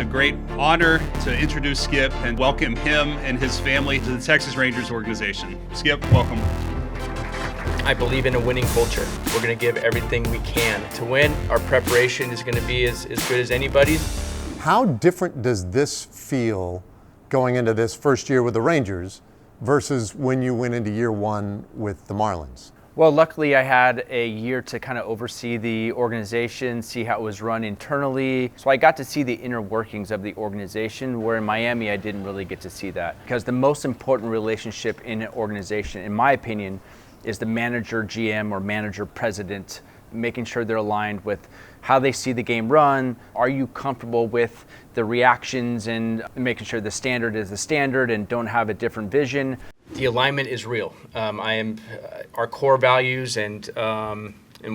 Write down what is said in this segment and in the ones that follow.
a great honor to introduce Skip and welcome him and his family to the Texas Rangers organization. Skip, welcome. I believe in a winning culture. We're going to give everything we can to win. Our preparation is going to be as good as anybody's. How different does this feel going into this first year with the Rangers versus when you went into year one with the Marlins? Well, luckily I had a year to kind of oversee the organization, see how it was run internally. So I got to see the inner workings of the organization, where in Miami I didn't really get to see that. Because the most important relationship in an organization, in my opinion, is the manager, GM, or manager, president, making sure they're aligned with how they see the game run. Are you comfortable with the reactions and making sure the standard is the standard and don't have a different vision? The alignment is real. Our core values and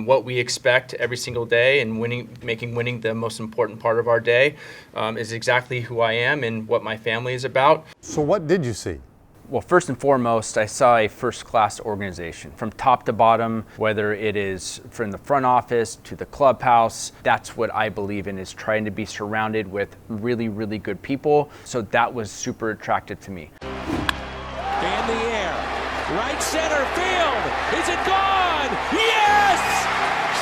what we expect every single day, and making winning the most important part of our day is exactly who I am and what my family is about. So what did you see? Well, first and foremost, I saw a first-class organization from top to bottom, whether it is from the front office to the clubhouse. That's what I believe in, is trying to be surrounded with really, really good people. So that was super attractive to me. In the air, right center field. Is it gone? Yes!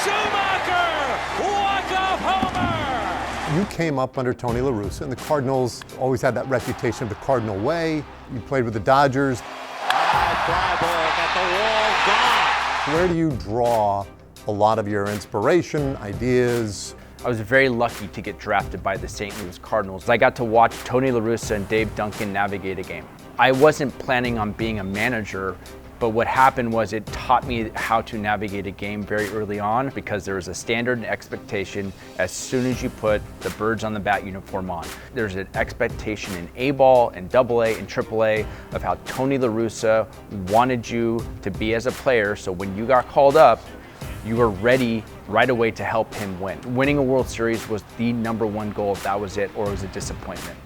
Schumaker! Walk-off homer! You came up under Tony La Russa, and the Cardinals always had that reputation of the Cardinal way. You played with the Dodgers. Fly ball at the wall, gone. Where do you draw a lot of your inspiration, ideas? I was very lucky to get drafted by the St. Louis Cardinals. I got to watch Tony La Russa and Dave Duncan navigate a game. I wasn't planning on being a manager, but what happened was it taught me how to navigate a game very early on, because there was a standard and expectation as soon as you put the birds on the bat uniform on. There's an expectation in A-ball and AA and AAA of how Tony La Russa wanted you to be as a player, so when you got called up, you were ready right away to help him win. Winning a World Series was the #1 goal, if that was it, or it was a disappointment.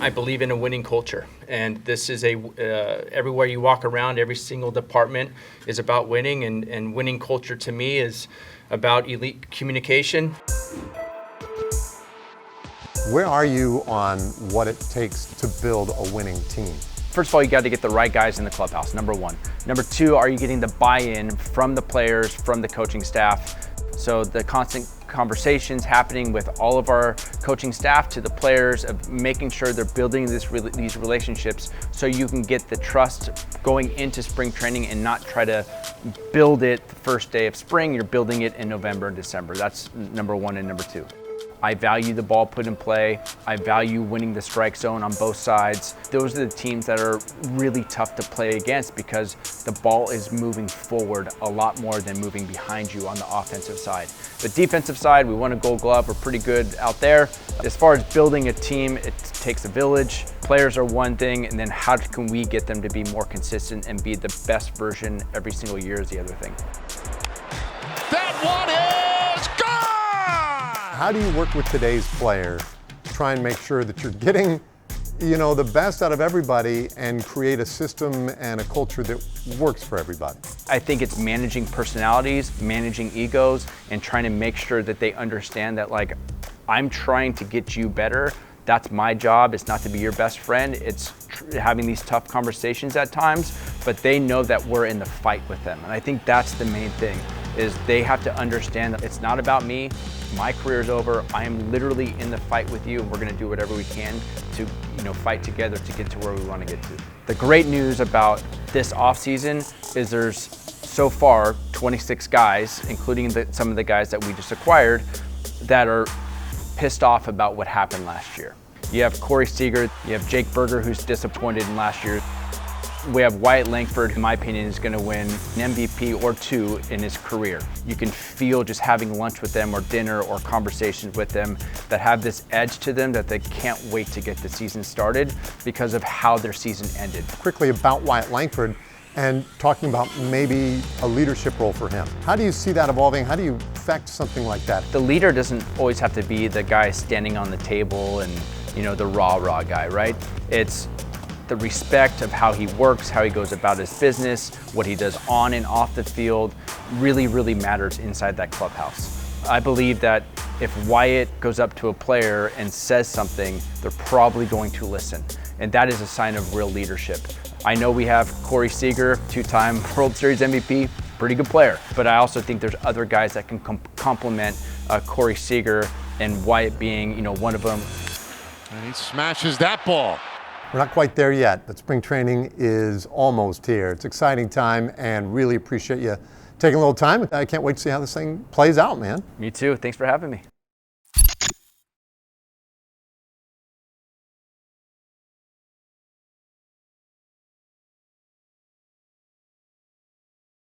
I believe in a winning culture, and this is everywhere you walk around, every single department is about winning, and winning culture to me is about elite communication. Where are you on what it takes to build a winning team? First of all, you got to get the right guys in the clubhouse, #1. #2, are you getting the buy-in from the players, from the coaching staff? So the constant conversations happening with all of our coaching staff to the players, of making sure they're building these relationships, so you can get the trust going into spring training and not try to build it the first day of spring. You're building it in November and December. That's #1 and #2. I value the ball put in play. I value winning the strike zone on both sides. Those are the teams that are really tough to play against, because the ball is moving forward a lot more than moving behind you on the offensive side. The defensive side, we won a Gold Glove. We're pretty good out there. As far as building a team, it takes a village. Players are one thing, and then how can we get them to be more consistent and be the best version every single year is the other thing. That one is gone! How do you work with today's player to try and make sure that you're getting, the best out of everybody and create a system and a culture that works for everybody? I think it's managing personalities, managing egos, and trying to make sure that they understand that, like, I'm trying to get you better. That's my job. It's not to be your best friend. It's having these tough conversations at times, but they know that we're in the fight with them. And I think that's the main thing, is they have to understand that it's not about me. My career is over. I am literally in the fight with you, and we're going to do whatever we can to, fight together to get to where we want to get to. The great news about this offseason is there's so far 26 guys, including some of the guys that we just acquired, that are pissed off about what happened last year. You have Corey Seager, you have Jake Berger, who's disappointed in last year. We have Wyatt Langford, who in my opinion is going to win an MVP or 2 in his career. You can feel just having lunch with them or dinner or conversations with them that have this edge to them that they can't wait to get the season started because of how their season ended. Quickly about Wyatt Langford and talking about maybe a leadership role for him. How do you see that evolving? How do you affect something like that? The leader doesn't always have to be the guy standing on the table and, the rah-rah guy, right? It's the respect of how he works, how he goes about his business, what he does on and off the field really, really matters inside that clubhouse. I believe that if Wyatt goes up to a player and says something, they're probably going to listen. And that is a sign of real leadership. I know we have Corey Seager, 2-time World Series MVP, pretty good player. But I also think there's other guys that can complement Corey Seager, and Wyatt being, one of them. And he smashes that ball. We're not quite there yet, but spring training is almost here. It's an exciting time, and really appreciate you taking a little time. I can't wait to see how this thing plays out, man. Me too. Thanks for having me.